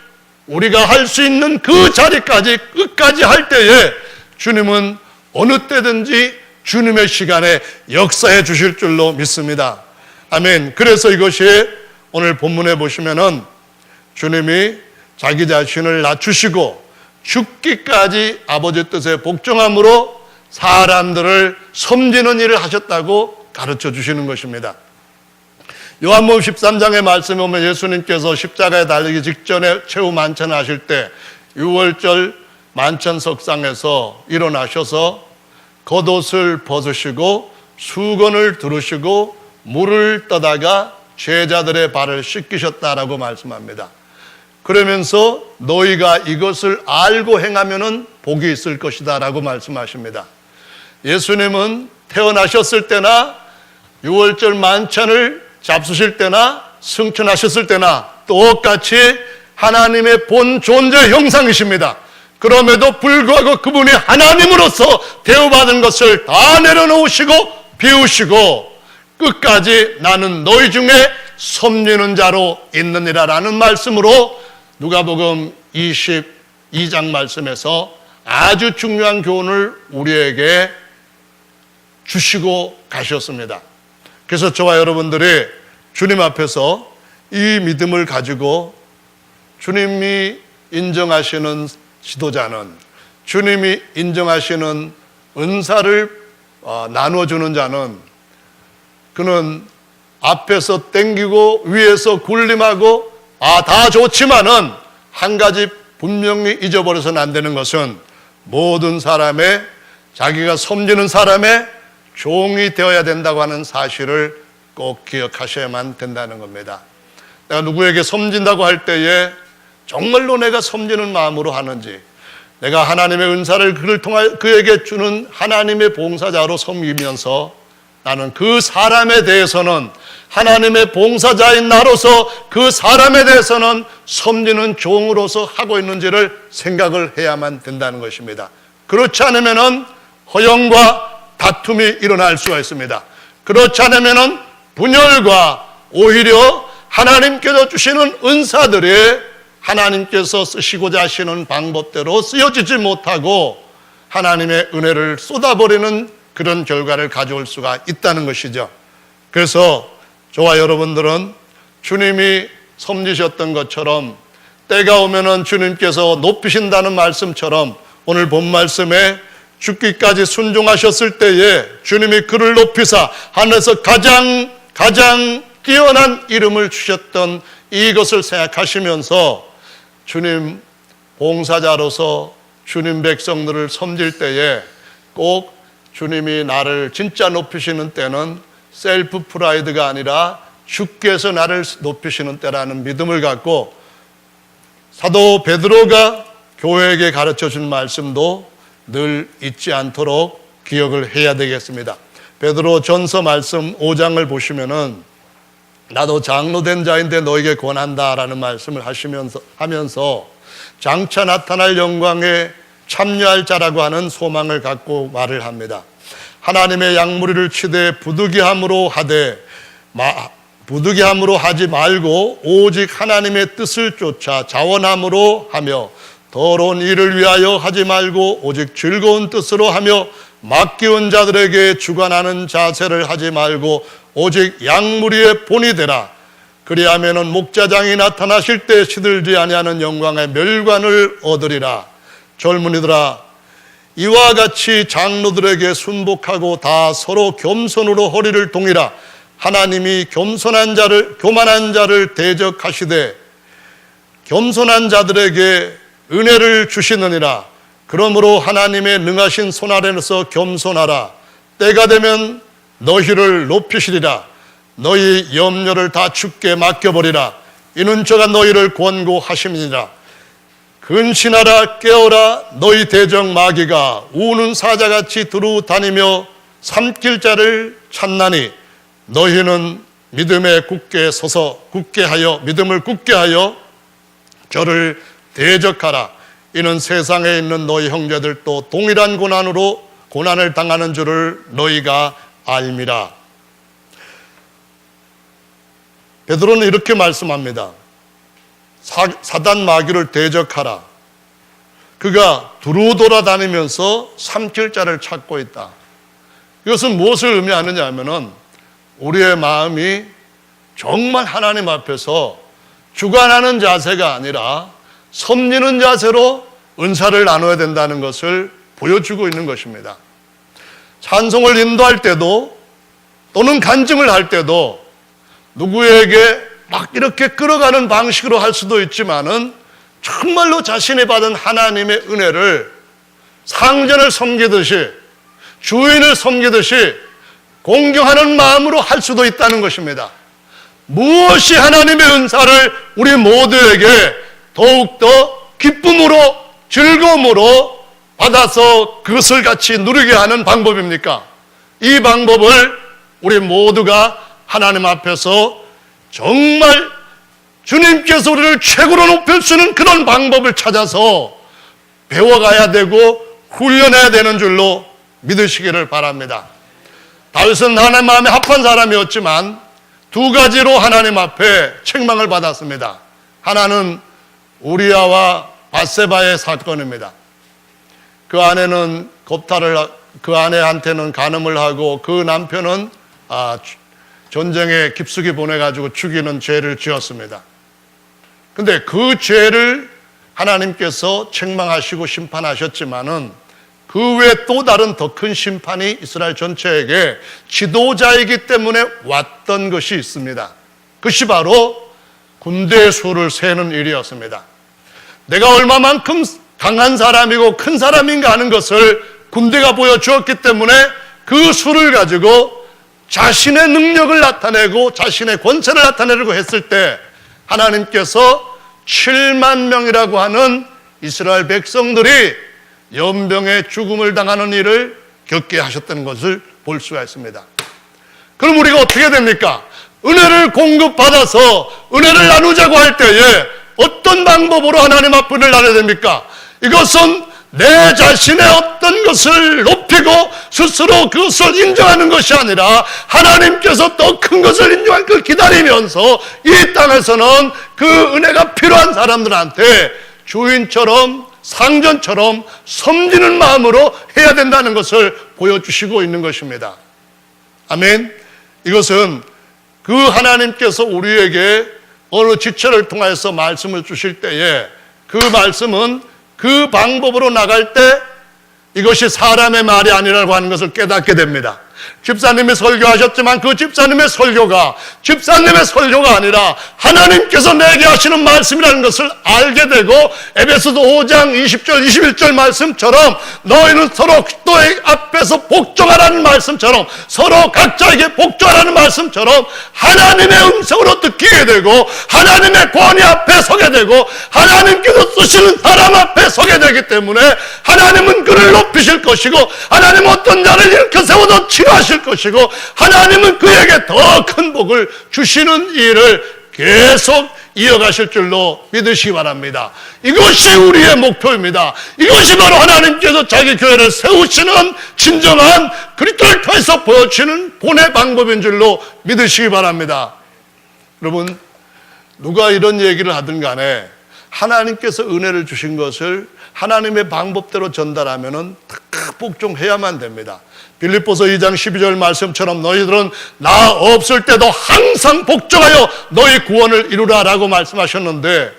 우리가 할 수 있는 그 자리까지 끝까지 할 때에 주님은 어느 때든지 주님의 시간에 역사해 주실 줄로 믿습니다. 아멘. 그래서 이것이 오늘 본문에 보시면은 주님이 자기 자신을 낮추시고 죽기까지 아버지 뜻에 복종함으로 사람들을 섬기는 일을 하셨다고 가르쳐 주시는 것입니다. 요한복음 13장의 말씀에 보면 예수님께서 십자가에 달리기 직전에 최후 만찬을 하실 때 6월절 만찬 석상에서 일어나셔서 겉옷을 벗으시고 수건을 두르시고 물을 떠다가 제자들의 발을 씻기셨다라고 말씀합니다. 그러면서 너희가 이것을 알고 행하면은 복이 있을 것이다 라고 말씀하십니다. 예수님은 태어나셨을 때나 6월절 만찬을 잡수실 때나 승천하셨을 때나 똑같이 하나님의 본 존재 형상이십니다. 그럼에도 불구하고 그분이 하나님으로서 대우받은 것을 다 내려놓으시고 비우시고 끝까지 나는 너희 중에 섬기는 자로 있느니라 라는 말씀으로 누가복음 22장 말씀에서 아주 중요한 교훈을 우리에게 주시고 가셨습니다. 그래서 저와 여러분들이 주님 앞에서 이 믿음을 가지고 주님이 인정하시는 지도자는, 주님이 인정하시는 은사를 나눠주는 자는 그는 앞에서 땡기고 위에서 굴림하고 다 좋지만은 한 가지 분명히 잊어버려서는 안 되는 것은 모든 사람의 자기가 섬기는 사람의 종이 되어야 된다고 하는 사실을 꼭 기억하셔야만 된다는 겁니다. 내가 누구에게 섬긴다고 할 때에 정말로 내가 섬기는 마음으로 하는지, 내가 하나님의 은사를 그를 통하여 그에게 주는 하나님의 봉사자로 섬기면서 나는 그 사람에 대해서는 하나님의 봉사자인 나로서 그 사람에 대해서는 섬기는 종으로서 하고 있는지를 생각을 해야만 된다는 것입니다. 그렇지 않으면 허영과 다툼이 일어날 수가 있습니다. 그렇지 않으면 분열과 오히려 하나님께서 주시는 은사들이 하나님께서 쓰시고자 하시는 방법대로 쓰여지지 못하고 하나님의 은혜를 쏟아버리는 그런 결과를 가져올 수가 있다는 것이죠. 그래서 저와 여러분들은 주님이 섬기셨던 것처럼 때가 오면은 주님께서 높이신다는 말씀처럼 오늘 본 말씀에 죽기까지 순종하셨을 때에 주님이 그를 높이사 하늘에서 가장 뛰어난 이름을 주셨던 이것을 생각하시면서 주님 봉사자로서 주님 백성들을 섬길 때에 꼭 주님이 나를 진짜 높이시는 때는 셀프 프라이드가 아니라 주께서 나를 높이시는 때라는 믿음을 갖고 사도 베드로가 교회에게 가르쳐준 말씀도 늘 잊지 않도록 기억을 해야 되겠습니다. 베드로 전서 말씀 5장을 보시면은 나도 장로된 자인데 너에게 권한다라는 말씀을 하면서 장차 나타날 영광에 참여할 자라고 하는 소망을 갖고 말을 합니다. 하나님의 양무리를 치되 부득이함으로 하지 말고 오직 하나님의 뜻을 쫓아 자원함으로 하며 더러운 일을 위하여 하지 말고 오직 즐거운 뜻으로 하며 맡기운 자들에게 주관하는 자세를 하지 말고 오직 양무리의 본이 되라. 그리하면은 목자장이 나타나실 때 시들지 아니하는 영광의 멸관을 얻으리라. 젊은이들아, 이와 같이 장로들에게 순복하고 다 서로 겸손으로 허리를 동이라. 하나님이 교만한 자를 대적하시되 겸손한 자들에게 은혜를 주시느니라. 그러므로 하나님의 능하신 손 아래에서 겸손하라. 때가 되면 너희를 높이시리라. 너희 염려를 다 주께 맡겨버리라. 이는 저가 너희를 권고하심이니라. 근신하라, 깨어라. 너희 대적 마귀가 우는 사자같이 두루 다니며 삼킬 자를 찾나니 너희는 믿음을 굳게 하여 저를 대적하라. 이는 세상에 있는 너희 형제들도 동일한 고난을 당하는 줄을 너희가 알미라. 베드로는 이렇게 말씀합니다. 사단 마귀를 대적하라. 그가 두루 돌아다니면서 삼킬 자를 찾고 있다. 이것은 무엇을 의미하느냐 하면은 우리의 마음이 정말 하나님 앞에서 주관하는 자세가 아니라 섬기는 자세로 은사를 나눠야 된다는 것을 보여주고 있는 것입니다. 찬송을 인도할 때도 또는 간증을 할 때도 누구에게 막 이렇게 끌어가는 방식으로 할 수도 있지만은 정말로 자신이 받은 하나님의 은혜를 상전을 섬기듯이 주인을 섬기듯이 공경하는 마음으로 할 수도 있다는 것입니다. 무엇이 하나님의 은사를 우리 모두에게 더욱더 기쁨으로 즐거움으로 받아서 그것을 같이 누리게 하는 방법입니까? 이 방법을 우리 모두가 하나님 앞에서 정말 주님께서 우리를 최고로 높일 수 있는 그런 방법을 찾아서 배워가야 되고 훈련해야 되는 줄로 믿으시기를 바랍니다. 다윗은 하나님 마음에 합한 사람이었지만 두 가지로 하나님 앞에 책망을 받았습니다. 하나는 우리아와 밧세바의 사건입니다. 그 아내는 그 아내한테는 간음을 하고 그 남편은 전쟁에 깊숙이 보내가지고 죽이는 죄를 지었습니다. 근데 그 죄를 하나님께서 책망하시고 심판하셨지만은 그 외에 또 다른 더 큰 심판이 이스라엘 전체에게 지도자이기 때문에 왔던 것이 있습니다. 그것이 바로 군대의 수를 세는 일이었습니다. 내가 얼마만큼 강한 사람이고 큰 사람인가 하는 것을 군대가 보여주었기 때문에 그 수를 가지고 자신의 능력을 나타내고 자신의 권세를 나타내려고 했을 때 하나님께서 7만 명이라고 하는 이스라엘 백성들이 연병의 죽음을 당하는 일을 겪게 하셨다는 것을 볼 수가 있습니다. 그럼 우리가 어떻게 됩니까? 은혜를 공급받아서 은혜를 나누자고 할 때에 어떤 방법으로 하나님 앞을 나눠야 됩니까? 이것은 내 자신의 어떤 것을 높이고 스스로 그것을 인정하는 것이 아니라 하나님께서 더 큰 것을 인정할 걸 기다리면서 이 땅에서는 그 은혜가 필요한 사람들한테 주인처럼 상전처럼 섬기는 마음으로 해야 된다는 것을 보여주시고 있는 것입니다. 아멘. 이것은 그 하나님께서 우리에게 어느 지체를 통해서 말씀을 주실 때에 그 말씀은 그 방법으로 나갈 때 이것이 사람의 말이 아니라고 하는 것을 깨닫게 됩니다. 집사님이 설교하셨지만 그 집사님의 설교가 아니라 하나님께서 내게 하시는 말씀이라는 것을 알게 되고 에베소서 5장 20절 21절 말씀처럼 너희는 서로 그리스도의 앞에서 복종하라는 말씀처럼 서로 각자에게 복종하라는 말씀처럼 하나님의 음성으로 듣게 되고 하나님의 권위 앞에 서게 되고 하나님께서 쓰시는 사람 앞에 서게 되기 때문에 하나님은 그를 높이실 것이고 하나님은 어떤 자를 일으켜 세워서 치료하실 것이고 하나님은 그에게 더 큰 복을 주시는 일을 계속 이어가실 줄로 믿으시기 바랍니다. 이것이 우리의 목표입니다. 이것이 바로 하나님께서 자기 교회를 세우시는 진정한 그리스도를 통해서 보여주시는 본의 방법인 줄로 믿으시기 바랍니다. 여러분, 누가 이런 얘기를 하든 간에 하나님께서 은혜를 주신 것을 하나님의 방법대로 전달하면은 딱 복종해야만 됩니다. 빌립보서 2장 12절 말씀처럼 너희들은 나 없을 때도 항상 복종하여 너희 구원을 이루라라고 말씀하셨는데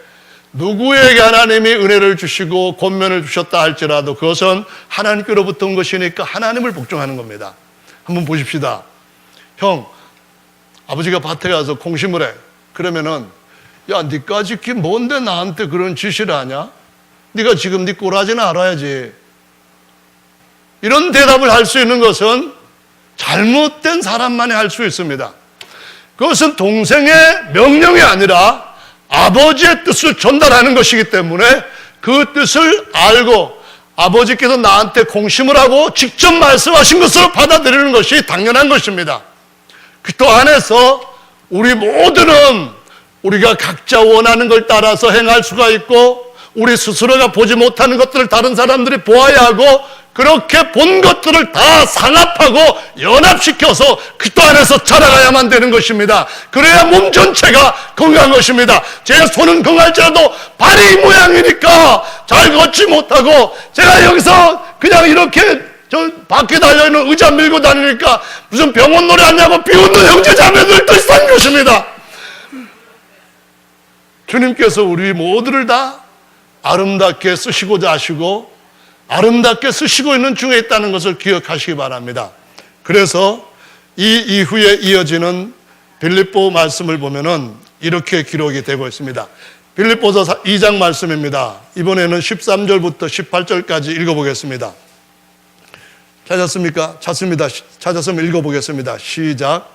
누구에게 하나님이 은혜를 주시고 권면을 주셨다 할지라도 그것은 하나님께로부터 온 것이니까 하나님을 복종하는 겁니다. 한번 보십시다. 형, 아버지가 밭에 가서 콩 심으래. 그러면은 야, 니까지 뭔데 나한테 그런 지시를 하냐? 네가 지금 네 꼬라지는 알아야지. 이런 대답을 할 수 있는 것은 잘못된 사람만이 할 수 있습니다. 그것은 동생의 명령이 아니라 아버지의 뜻을 전달하는 것이기 때문에 그 뜻을 알고 아버지께서 나한테 콩 심으라고 직접 말씀하신 것으로 받아들이는 것이 당연한 것입니다. 그 안에서 우리 모두는 우리가 각자 원하는 걸 따라서 행할 수가 있고 우리 스스로가 보지 못하는 것들을 다른 사람들이 보아야 하고 그렇게 본 것들을 다 상합하고 연합시켜서 그리스도 안에서 자라가야만 되는 것입니다. 그래야 몸 전체가 건강한 것입니다. 제 손은 건강할지라도 발이 이 모양이니까 잘 걷지 못하고 제가 여기서 그냥 이렇게 저 밖에 달려있는 의자 밀고 다니니까 무슨 병원 노래 하냐고 비웃는 형제 자매들도 있는 것입니다. 주님께서 우리 모두를 다 아름답게 쓰시고자 하시고 아름답게 쓰시고 있는 중에 있다는 것을 기억하시기 바랍니다. 그래서 이 이후에 이어지는 빌립보 말씀을 보면은 이렇게 기록이 되고 있습니다. 빌립보서 2장 말씀입니다. 이번에는 13절부터 18절까지 읽어보겠습니다. 찾았습니까? 찾습니다. 찾았으면 읽어보겠습니다. 시작.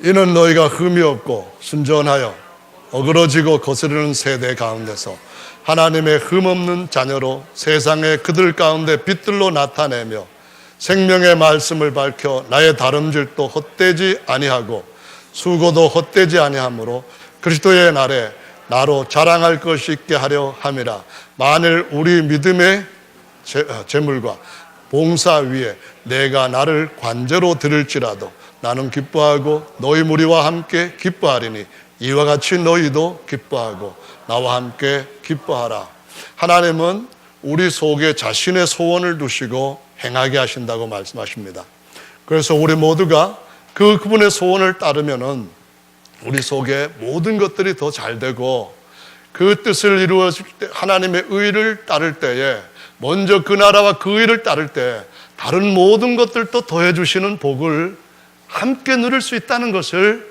이는 너희가 흠이 없고 순전하여 어그러지고 거스르는 세대 가운데서 하나님의 흠없는 자녀로 세상에 그들 가운데 빛들로 나타내며 생명의 말씀을 밝혀 나의 다름질도 헛되지 아니하고 수고도 헛되지 아니하므로 그리스도의 날에 나로 자랑할 것이 있게 하려 함이라. 만일 우리 믿음의 재물과 봉사 위에 내가 나를 관제로 들을지라도 나는 기뻐하고 너희 무리와 함께 기뻐하리니 이와 같이 너희도 기뻐하고 나와 함께 기뻐하라. 하나님은 우리 속에 자신의 소원을 두시고 행하게 하신다고 말씀하십니다. 그래서 우리 모두가 그분의 소원을 따르면은 우리 속에 모든 것들이 더 잘 되고 그 뜻을 이루어질 때 하나님의 의를 따를 때에 먼저 그 나라와 그 의를 따를 때 다른 모든 것들도 더해 주시는 복을 함께 누릴 수 있다는 것을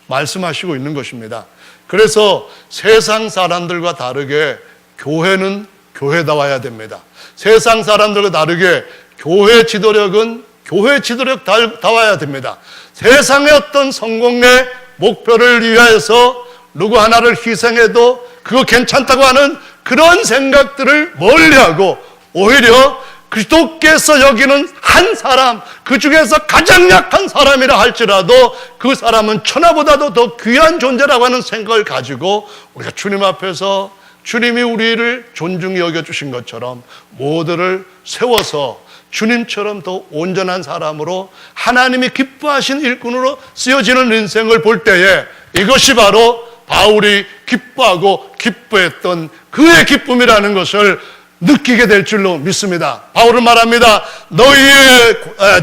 말씀하시고 있는 것입니다. 그래서 세상 사람들과 다르게 교회는 교회다워야 됩니다. 세상 사람들과 다르게 교회 지도력은 교회 지도력 다와야 됩니다. 세상의 어떤 성공의 목표를 위하여서 누구 하나를 희생해도 그거 괜찮다고 하는 그런 생각들을 멀리하고 오히려 그리스도께서 여기는 한 사람, 그 중에서 가장 약한 사람이라 할지라도 그 사람은 천하보다도 더 귀한 존재라고 하는 생각을 가지고 우리가 주님 앞에서 주님이 우리를 존중히 여겨주신 것처럼 모두를 세워서 주님처럼 더 온전한 사람으로 하나님이 기뻐하신 일꾼으로 쓰여지는 인생을 볼 때에 이것이 바로 바울이 기뻐하고 기뻐했던 그의 기쁨이라는 것을 느끼게 될 줄로 믿습니다. 바울은 말합니다. 너희의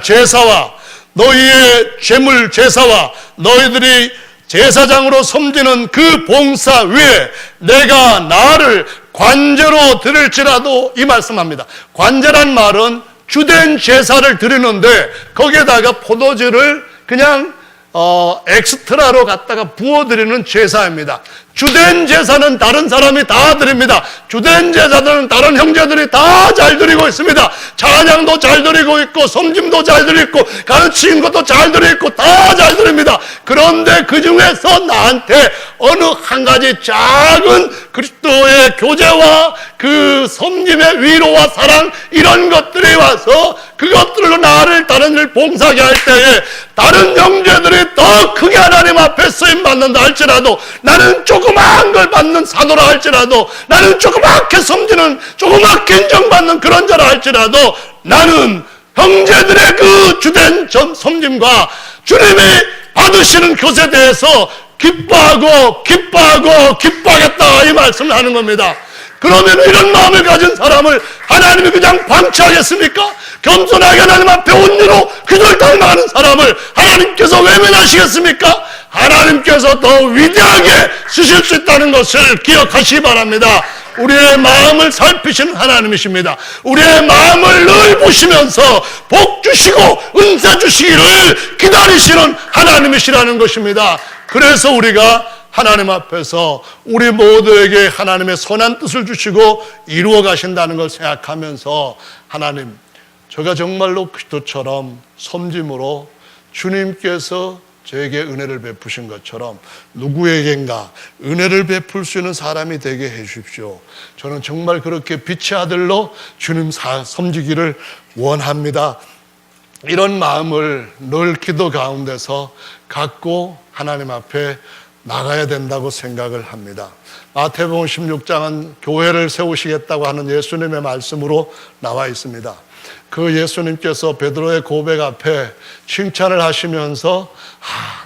제사와 너희의 제물 제사와 너희들이 제사장으로 섬기는 그 봉사 위에 내가 나를 관제로 드릴지라도 이 말씀합니다. 관제란 말은 주된 제사를 드리는데 거기에다가 포도주를 그냥 엑스트라로 갖다가 부어드리는 제사입니다. 주된 제사는 다른 사람이 다 드립니다. 주된 제사들은 다른 형제들이 다 잘 드리고 있습니다. 찬양도 잘 드리고 있고 섬김도 잘 드리고 가르치는 것도 잘 드리고 다 잘 드립니다. 그런데 그 중에서 나한테 어느 한 가지 작은 그리스도의 교제와 그 섬김의 위로와 사랑 이런 것들이 와서 그것들로 나를 다른 일 봉사하게 할 때에 다른 형제들이 더 크게 하나님 앞에 쓰임 받는다 할지라도 나는 조그마한 걸 받는 사도라 할지라도 나는 조그맣게 섬기는 조그맣게 인정받는 그런 자라 할지라도 나는 형제들의 그 주된 섬김과 주님이 받으시는 것에 대해서 기뻐하겠다 이 말씀을 하는 겁니다. 그러면 이런 마음을 가진 사람을 하나님이 그냥 방치하겠습니까? 겸손하게 하나님 앞에 온유로 그들 닮아가는 사람을 하나님께서 외면하시겠습니까? 하나님께서 더 위대하게 쓰실 수 있다는 것을 기억하시기 바랍니다. 우리의 마음을 살피시는 하나님이십니다. 우리의 마음을 늘 보시면서 복 주시고 은사 주시기를 기다리시는 하나님이시라는 것입니다. 그래서 우리가 하나님 앞에서 우리 모두에게 하나님의 선한 뜻을 주시고 이루어 가신다는 걸 생각하면서 하나님, 제가 정말로 그리스도처럼 섬김으로 주님께서 저에게 은혜를 베푸신 것처럼 누구에겐가 은혜를 베풀 수 있는 사람이 되게 해 주십시오. 저는 정말 그렇게 빛의 아들로 주님 섬기기를 원합니다. 이런 마음을 늘 기도 가운데서 갖고 하나님 앞에 나가야 된다고 생각을 합니다. 마태복음 16장은 교회를 세우시겠다고 하는 예수님의 말씀으로 나와 있습니다. 그 예수님께서 베드로의 고백 앞에 칭찬을 하시면서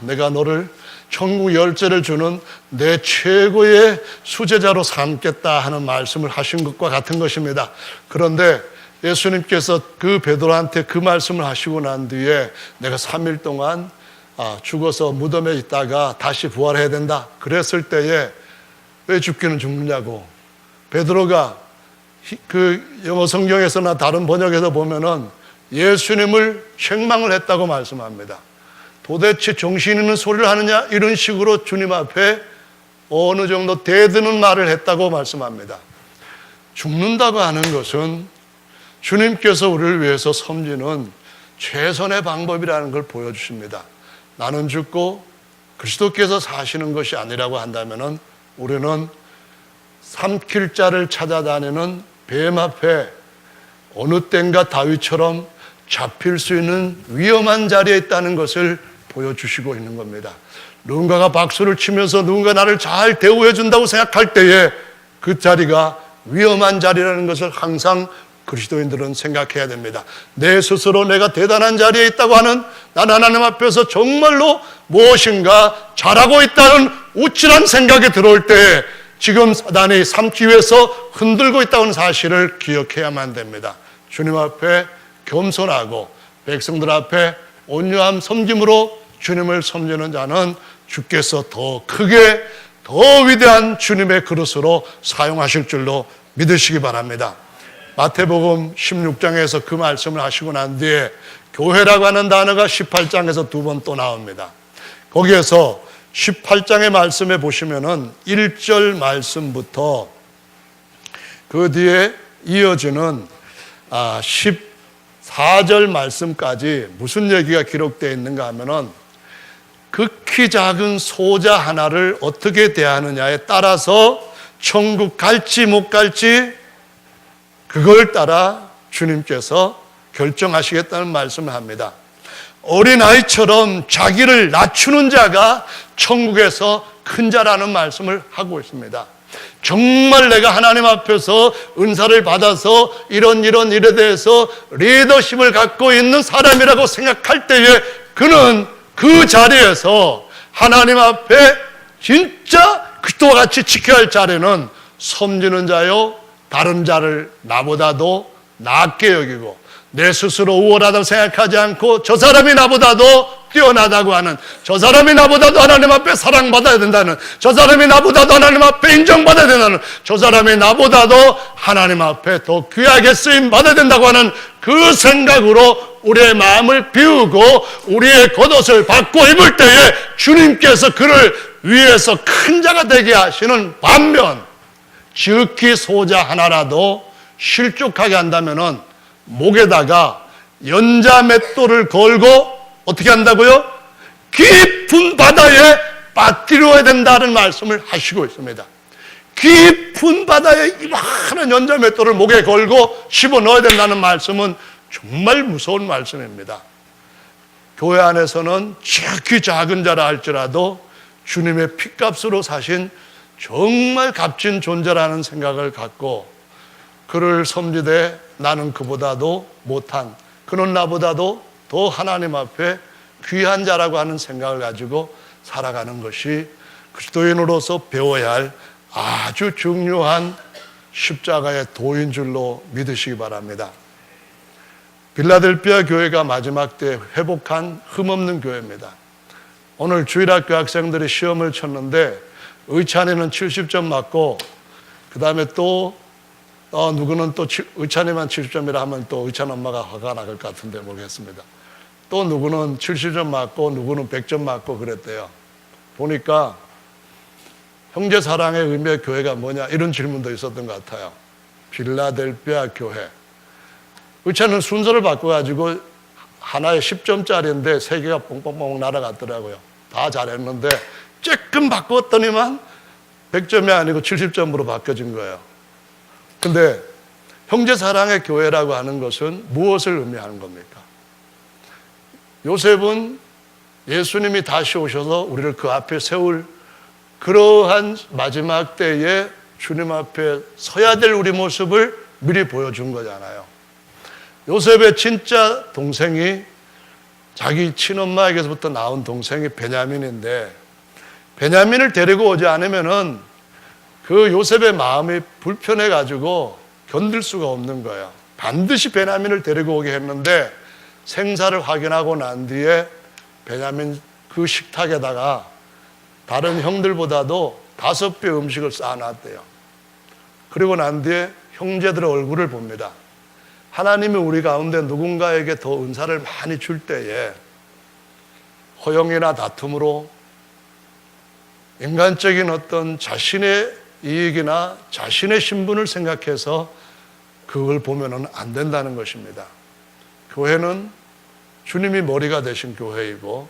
내가 너를 천국 열쇠를 주는 내 최고의 수제자로 삼겠다 하는 말씀을 하신 것과 같은 것입니다. 그런데 예수님께서 그 베드로한테 그 말씀을 하시고 난 뒤에 내가 3일 동안 죽어서 무덤에 있다가 다시 부활해야 된다 그랬을 때에 왜 죽기는 죽느냐고 베드로가 그 영어 성경에서나 다른 번역에서 보면은 예수님을 책망을 했다고 말씀합니다. 도대체 정신 있는 소리를 하느냐 이런 식으로 주님 앞에 어느 정도 대드는 말을 했다고 말씀합니다. 죽는다고 하는 것은 주님께서 우리를 위해서 섬기는 최선의 방법이라는 걸 보여주십니다. 나는 죽고 그리스도께서 사시는 것이 아니라고 한다면은 우리는 삼킬 자를 찾아다니는 뱀 앞에 어느 땐가 다윗처럼 잡힐 수 있는 위험한 자리에 있다는 것을 보여주시고 있는 겁니다. 누군가가 박수를 치면서 누군가 나를 잘 대우해 준다고 생각할 때에 그 자리가 위험한 자리라는 것을 항상 그리스도인들은 생각해야 됩니다. 내 스스로 내가 대단한 자리에 있다고 하는 나는 하나님 앞에서 정말로 무엇인가 잘하고 있다는 우쭐한 생각이 들어올 때 지금 사단이 삼기 위해서 흔들고 있다는 사실을 기억해야만 됩니다. 주님 앞에 겸손하고 백성들 앞에 온유함 섬김으로 주님을 섬기는 자는 주께서 더 크게 더 위대한 주님의 그릇으로 사용하실 줄로 믿으시기 바랍니다. 마태복음 16장에서 그 말씀을 하시고 난 뒤에 교회라고 하는 단어가 18장에서 두 번 또 나옵니다. 거기에서 18장의 말씀에 보시면은 1절 말씀부터 그 뒤에 이어지는 13 4절 말씀까지 무슨 얘기가 기록되어 있는가 하면은 극히 작은 소자 하나를 어떻게 대하느냐에 따라서 천국 갈지 못 갈지 그걸 따라 주님께서 결정하시겠다는 말씀을 합니다. 어린아이처럼 자기를 낮추는 자가 천국에서 큰 자라는 말씀을 하고 있습니다. 정말 내가 하나님 앞에서 은사를 받아서 이런 일에 대해서 리더십을 갖고 있는 사람이라고 생각할 때에 그는 그 자리에서 하나님 앞에 진짜 그와 같이 지켜야 할 자리는 섬기는 자요, 다른 자를 나보다도 낮게 여기고 내 스스로 우월하다고 생각하지 않고 저 사람이 나보다도 뛰어나다고 하는, 저 사람이 나보다도 하나님 앞에 사랑받아야 된다는, 저 사람이 나보다도 하나님 앞에 인정받아야 된다는, 저 사람이 나보다도 하나님 앞에 더 귀하게 쓰임받아야 된다고 하는 그 생각으로 우리의 마음을 비우고 우리의 겉옷을 바꿔 입을 때에 주님께서 그를 위해서 큰 자가 되게 하시는 반면, 지극히 소자 하나라도 실족하게 한다면은 목에다가 연자맷돌을 걸고 어떻게 한다고요? 깊은 바다에 빠뜨려야 된다는 말씀을 하시고 있습니다. 깊은 바다에 이만한 연자맷돌을 목에 걸고 집어넣어야 된다는 말씀은 정말 무서운 말씀입니다. 교회 안에서는 지극히 작은 자라 할지라도 주님의 핏값으로 사신 정말 값진 존재라는 생각을 갖고 그를 섬기되 나는 그보다도 못한, 그는 나보다도 더 하나님 앞에 귀한 자라고 하는 생각을 가지고 살아가는 것이 그리스도인으로서 배워야 할 아주 중요한 십자가의 도인 줄로 믿으시기 바랍니다. 빌라델피아 교회가 마지막 때 회복한 흠없는 교회입니다. 오늘 주일학교 학생들이 시험을 쳤는데 의찬이는 70점 맞고 그 다음에 또 누구는 또 의찬이만 70점이라 하면 또 의찬 엄마가 화가 나갈 것 같은데 모르겠습니다. 또 누구는 70점 맞고 누구는 100점 맞고 그랬대요. 보니까 형제 사랑의 의미의 교회가 뭐냐 이런 질문도 있었던 것 같아요. 빌라델피아 교회. 의찬은 순서를 바꿔가지고 하나에 10점짜리인데 3개가 뽕뽕뽕 날아갔더라고요. 다 잘했는데 조금 바꿨더니만 100점이 아니고 70점으로 바뀌어진 거예요. 근데 형제 사랑의 교회라고 하는 것은 무엇을 의미하는 겁니까? 요셉은 예수님이 다시 오셔서 우리를 그 앞에 세울 그러한 마지막 때에 주님 앞에 서야 될 우리 모습을 미리 보여준 거잖아요. 요셉의 진짜 동생이 자기 친엄마에게서부터 나온 동생이 베냐민인데 베냐민을 데리고 오지 않으면은 그 요셉의 마음이 불편해가지고 견딜 수가 없는 거예요. 반드시 베냐민을 데리고 오게 했는데 생사를 확인하고 난 뒤에 베냐민 그 식탁에다가 다른 형들보다도 5배 음식을 쌓아놨대요. 그리고 난 뒤에 형제들의 얼굴을 봅니다. 하나님이 우리 가운데 누군가에게 더 은사를 많이 줄 때에 허영이나 다툼으로 인간적인 어떤 자신의 이익이나 자신의 신분을 생각해서 그걸 보면은 안 된다는 것입니다. 교회는 주님이 머리가 되신 교회이고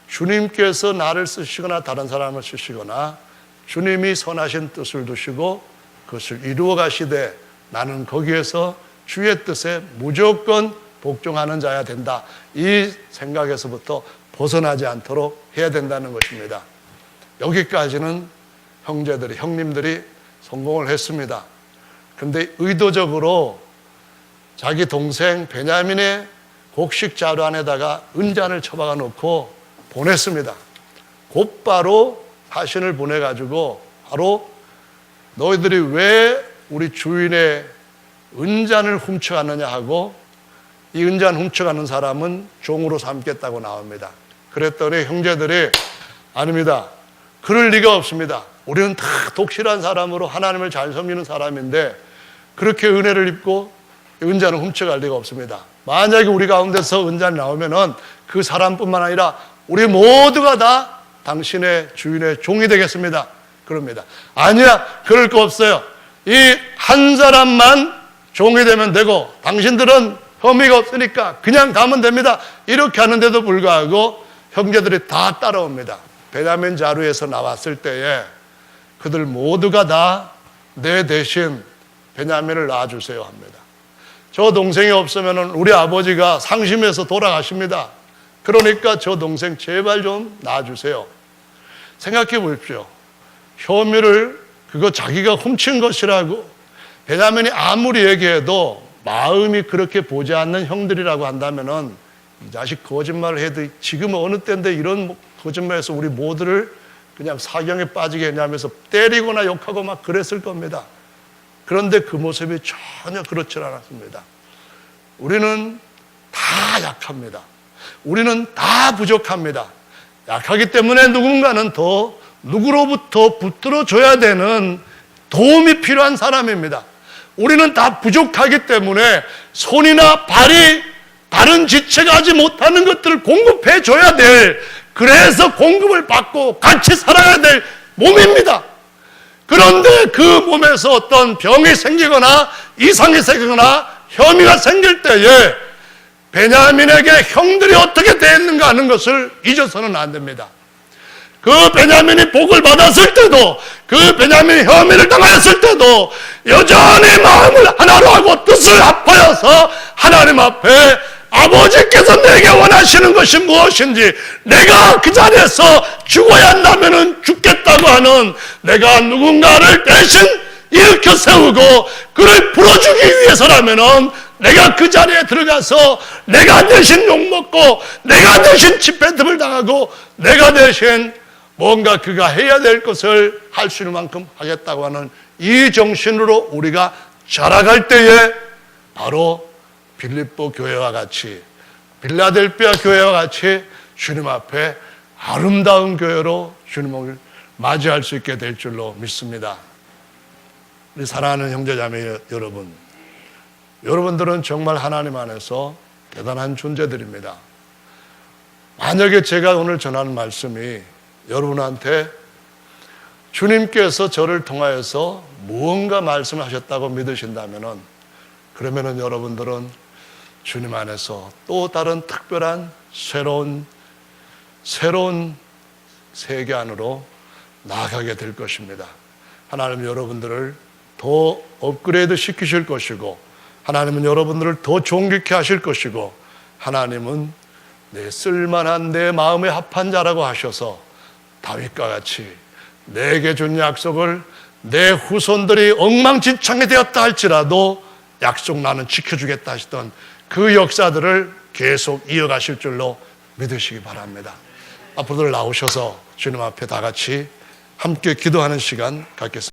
주님께서 나를 쓰시거나 다른 사람을 쓰시거나 주님이 선하신 뜻을 두시고 그것을 이루어 가시되 나는 거기에서 주의 뜻에 무조건 복종하는 자야 된다. 이 생각에서부터 벗어나지 않도록 해야 된다는 것입니다. 여기까지는 형제들이, 형님들이 성공을 했습니다. 근데 의도적으로 자기 동생 베냐민의 곡식 자루 안에다가 은잔을 처박아 놓고 보냈습니다. 곧바로 사신을 보내가지고 바로 너희들이 왜 우리 주인의 은잔을 훔쳐갔느냐 하고 이 은잔 훔쳐가는 사람은 종으로 삼겠다고 나옵니다. 그랬더니 형제들이 아닙니다. 그럴 리가 없습니다. 우리는 다 독실한 사람으로 하나님을 잘 섬기는 사람인데 그렇게 은혜를 입고 은잔을 훔쳐갈 리가 없습니다. 만약에 우리 가운데서 은잔이 나오면은 그 사람뿐만 아니라 우리 모두가 다 당신의 주인의 종이 되겠습니다. 그럽니다. 아니야, 그럴 거 없어요. 이 한 사람만 종이 되면 되고 당신들은 혐의가 없으니까 그냥 가면 됩니다. 이렇게 하는데도 불구하고 형제들이 다 따라옵니다. 베냐민 자루에서 나왔을 때에 그들 모두가 다 내 대신 베냐민을 낳아주세요 합니다. 저 동생이 없으면 우리 아버지가 상심해서 돌아가십니다. 그러니까 저 동생 제발 좀 낳아주세요. 생각해 보십시오. 혐의를 그거 자기가 훔친 것이라고 베냐민이 아무리 얘기해도 마음이 그렇게 보지 않는 형들이라고 한다면은 이 자식 거짓말을 해도 지금 어느 때인데 이런 거짓말해서 우리 모두를 그냥 사경에 빠지게 하냐면서 때리거나 욕하고 막 그랬을 겁니다. 그런데 그 모습이 전혀 그렇지 않았습니다. 우리는 다 약합니다. 우리는 다 부족합니다. 약하기 때문에 누군가는 더 누구로부터 붙들어줘야 되는 도움이 필요한 사람입니다. 우리는 다 부족하기 때문에 손이나 발이 다른 지체가 하지 못하는 것들을 공급해 줘야 될, 그래서 공급을 받고 같이 살아야 될 몸입니다. 그런데 그 몸에서 어떤 병이 생기거나 이상이 생기거나 혐의가 생길 때에 베냐민에게 형들이 어떻게 대했는가 하는 것을 잊어서는 안 됩니다. 그 베냐민이 복을 받았을 때도, 그 베냐민이 혐의를 당하였을 때도 여전히 마음을 하나로 하고 뜻을 합하여서 하나님 앞에 아버지께서 내게 원하시는 것이 무엇인지, 내가 그 자리에서 죽어야 한다면 죽겠다고 하는, 내가 누군가를 대신 일으켜 세우고 그를 풀어주기 위해서라면 내가 그 자리에 들어가서 내가 대신 욕먹고 내가 대신 집배듭을 당하고 내가 대신 뭔가 그가 해야 될 것을 할 수 있는 만큼 하겠다고 하는 이 정신으로 우리가 자라갈 때에 바로 빌립보 교회와 같이, 빌라델피아 교회와 같이 주님 앞에 아름다운 교회로 주님을 맞이할 수 있게 될 줄로 믿습니다. 우리 사랑하는 형제자매 여러분, 여러분들은 정말 하나님 안에서 대단한 존재들입니다. 만약에 제가 오늘 전하는 말씀이 여러분한테 주님께서 저를 통하여서 무언가 말씀하셨다고 믿으신다면, 그러면은 여러분들은 주님 안에서 또 다른 특별한 새로운 세계 안으로 나아가게 될 것입니다. 하나님은 여러분들을 더 업그레이드 시키실 것이고, 하나님은 여러분들을 더 존귀케 하실 것이고, 하나님은 내 쓸만한 내 마음에 합한 자라고 하셔서 다윗과 같이 내게 준 약속을 내 후손들이 엉망진창이 되었다 할지라도 약속 나는 지켜주겠다 하시던 그 역사들을 계속 이어가실 줄로 믿으시기 바랍니다. 앞으로들 나오셔서 주님 앞에 다 같이 함께 기도하는 시간 갖겠습니다.